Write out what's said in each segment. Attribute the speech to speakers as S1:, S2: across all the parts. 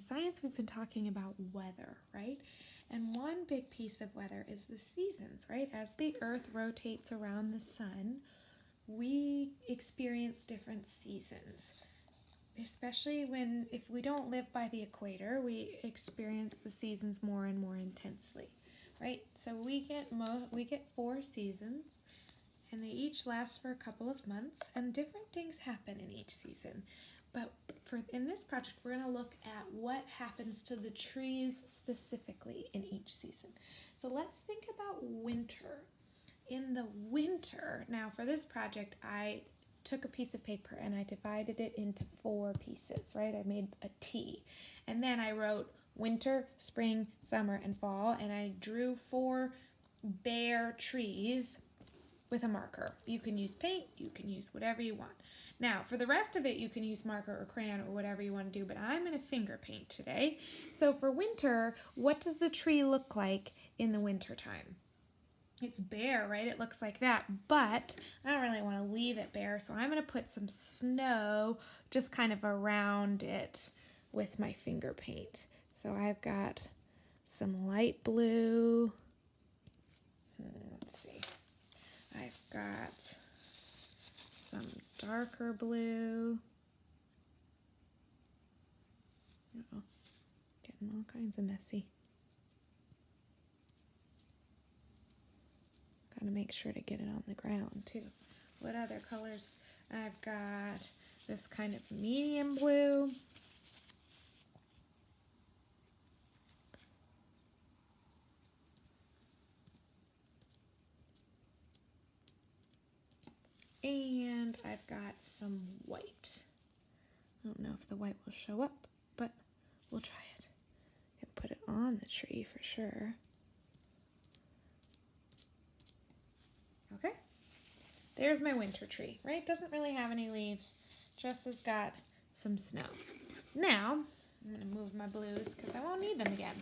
S1: science we've been talking about weather, right? And one big piece of weather is the seasons, right? As the earth rotates around the sun, we experience different seasons. Especially if we don't live by the equator, we experience the seasons more and more intensely, right? So we get 4 seasons, and they each last for a couple of months, and different things happen in each season. But in this project, we're going to look at what happens to the trees specifically in each season. So let's think about winter. In the winter, now for this project, I took a piece of paper and I divided it into 4 pieces, right? I made a T. And then I wrote winter, spring, summer, and fall, and I drew 4 bare trees with a marker. You can use paint, you can use whatever you want. Now, for the rest of it, you can use marker or crayon or whatever you want to do, but I'm going to finger paint today. So for winter, what does the tree look like in the winter time? It's bare, right? It looks like that, but I don't really want to leave it bare, so I'm going to put some snow just kind of around it with my finger paint. So I've got some light blue. Let's see. I've got some darker blue. Uh-oh, getting all kinds of messy. Gotta make sure to get it on the ground too. What other colors? I've got this kind of medium blue. And I've got some white. I don't know if the white will show up, but we'll try it. And put it on the tree for sure. Okay, there's my winter tree, right? Doesn't really have any leaves, just has got some snow. Now, I'm gonna move my blues because I won't need them again.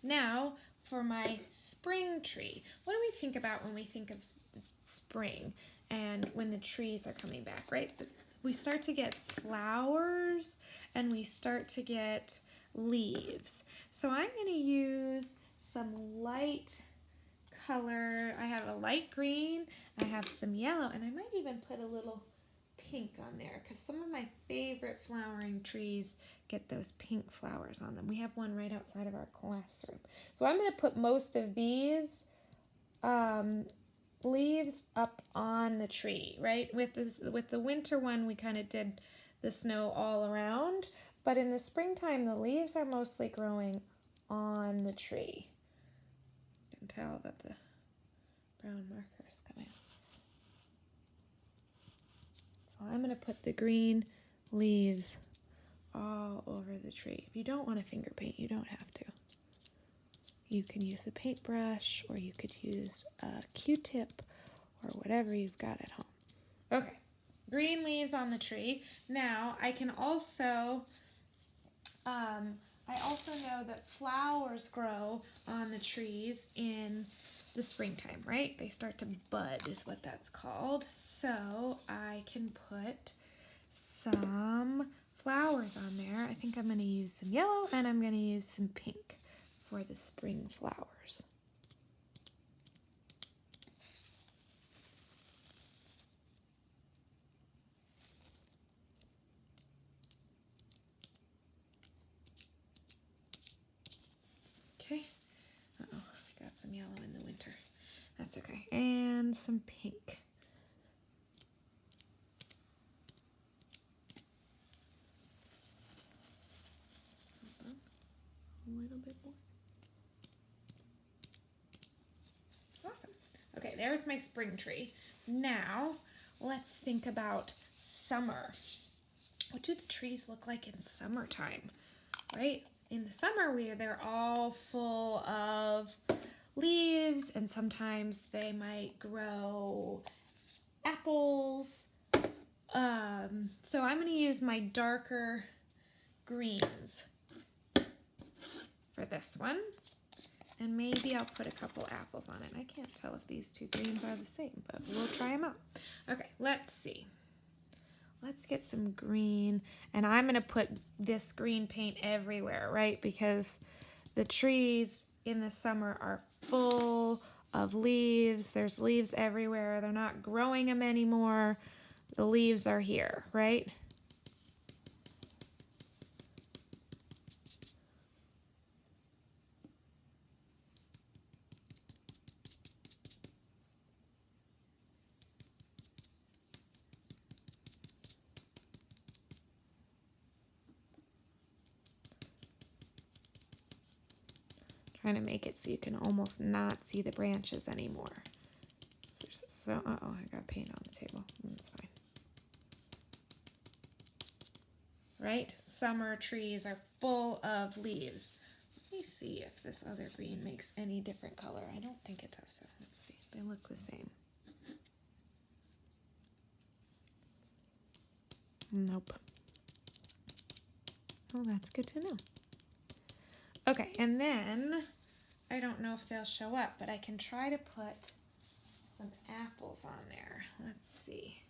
S1: Now, for my spring tree. What do we think about when we think of spring and when the trees are coming back, right? We start to get flowers and we start to get leaves. So I'm going to use some light color. I have a light green, I have some yellow, and I might even put a little pink on there because some of my favorite flowering trees get those pink flowers on them. We have one right outside of our classroom. So I'm going to put most of these leaves up on the tree, right? With the winter one, we kind of did the snow all around, but in the springtime, the leaves are mostly growing on the tree. You can tell that the brown marker is coming. So I'm going to put the green leaves all over the tree. If you don't want to finger paint, you don't have to. You can use a paintbrush, or you could use a Q-tip, or whatever you've got at home. Okay, green leaves on the tree. Now, I can also, I also know that flowers grow on the trees in the springtime, right? They start to bud is what that's called. So I can put some flowers on there. I think I'm going to use some yellow and I'm going to use some pink for the spring flowers. Okay. Uh-oh, I got some yellow in the winter. That's okay. And some pink. Hold on. A little bit more. Awesome. Okay, there's my spring tree. Now, let's think about summer. What do the trees look like in summertime, right? In the summer, they're all full of leaves, and sometimes they might grow apples. So I'm going to use my darker greens for this one. And maybe I'll put a couple apples on it. I can't tell if these two greens are the same, but we'll try them out. Okay, let's see. let's get some green. And I'm going to put this green paint everywhere, right? Because the trees in the summer are full of leaves. There's leaves everywhere. They're not growing them anymore. The leaves are here, right? Trying to make it so you can almost not see the branches anymore. So, uh-oh, I got paint on the table. That's fine. Right? Summer trees are full of leaves. Let me see if this other green makes any different color. I don't think it does. So let's see. They look the same. Nope. Oh, that's good to know. Okay, and then, I don't know if they'll show up, but I can try to put some apples on there. Let's see.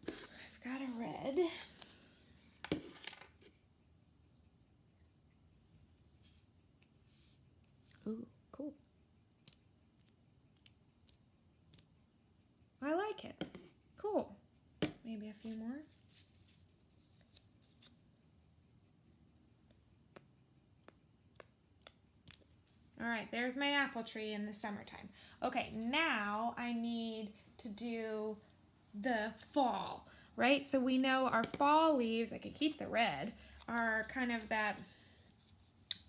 S1: I've got a red. Ooh, cool. I like it. Cool. Maybe a few more. All right, there's my apple tree in the summertime. Okay, now I need to do the fall, right? So we know our fall leaves, I could keep the red, are kind of that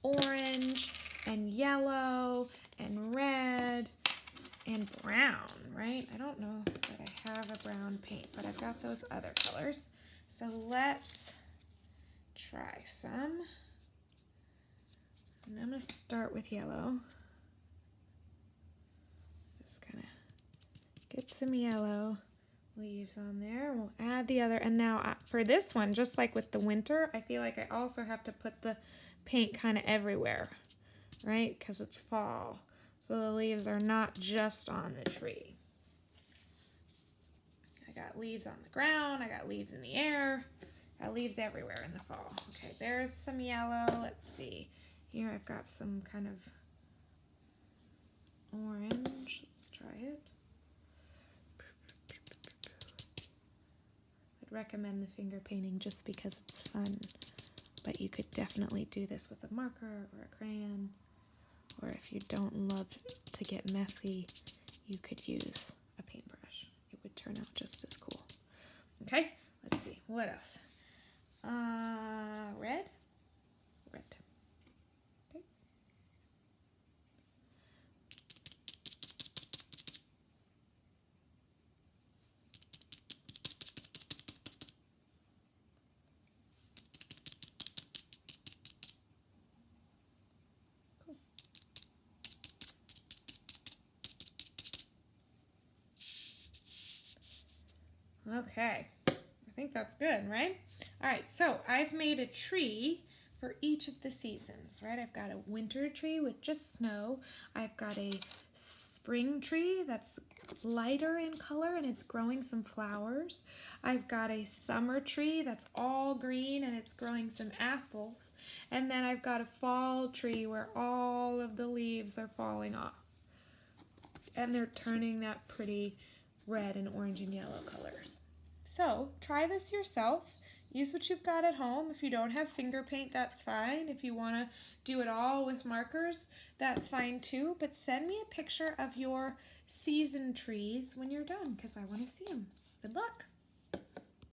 S1: orange and yellow and red and brown, right? I don't know that I have a brown paint, but I've got those other colors. So let's try some. And I'm going to start with yellow. Just kind of get some yellow leaves on there. We'll add the other. And now for this one, just like with the winter, I feel like I also have to put the paint kind of everywhere, right? Because it's fall. So the leaves are not just on the tree. I got leaves on the ground. I got leaves in the air. I got leaves everywhere in the fall. Okay, there's some yellow. Let's see. Here I've got some kind of orange. Let's try it. I'd recommend the finger painting just because it's fun, but you could definitely do this with a marker or a crayon, or if you don't love to get messy, you could use a paintbrush. It would turn out just as cool. Okay, let's see, what else? Red? Red. Okay. Okay, I think that's good, right? All right, so I've made a tree for each of the seasons, right? I've got a winter tree with just snow. I've got a spring tree that's lighter in color and it's growing some flowers. I've got a summer tree that's all green and it's growing some apples. And then I've got a fall tree where all of the leaves are falling off. And they're turning that pretty red and orange and yellow colors. So try this yourself. Use what you've got at home. If you don't have finger paint, that's fine. If you want to do it all with markers, that's fine too. But send me a picture of your season trees when you're done because I want to see them. Good luck.